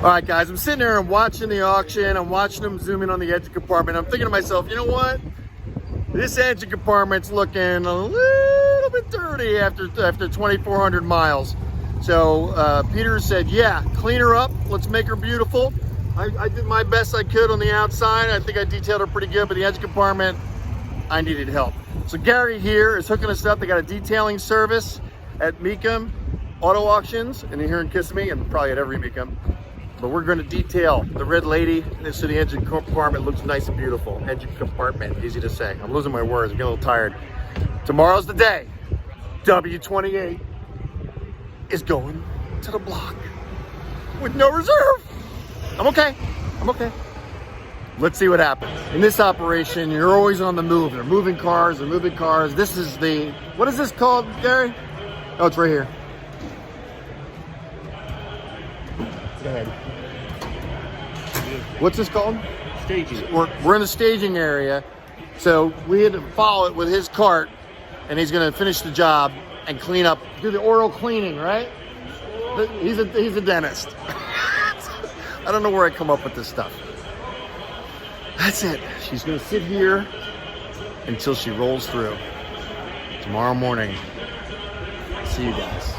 All right, guys, I'm sitting there and watching the auction. I'm watching them zoom in on the engine compartment. I'm thinking to myself, you know what? This engine compartment's looking a little bit dirty after 2,400 miles. So Peter said, yeah, clean her up. Let's make her beautiful. I did my best I could on the outside. I think I detailed her pretty good, but the engine compartment, I needed help. So Gary here is hooking us up. They got a detailing service at Mecum Auto Auctions, and here in Kissimmee, and probably at every Mecum. But we're going to detail the red lady, and so the engine compartment looks nice and beautiful. Engine compartment, easy to say. I'm losing my words, I'm getting a little tired. Tomorrow's the day. W28 is going to the block with no reserve. I'm okay. Let's see what happens. In this operation, you're always on the move. They're moving cars, This is the, what is this called, Gary? Oh, it's right here. Go ahead. What's this called? Staging. We're in the staging area. So we had to follow it with his cart, and he's gonna finish the job and clean up, do the oral cleaning, right? He's a dentist. I don't know where I come up with this stuff. That's it. She's gonna sit here until she rolls through. Tomorrow morning. See you guys.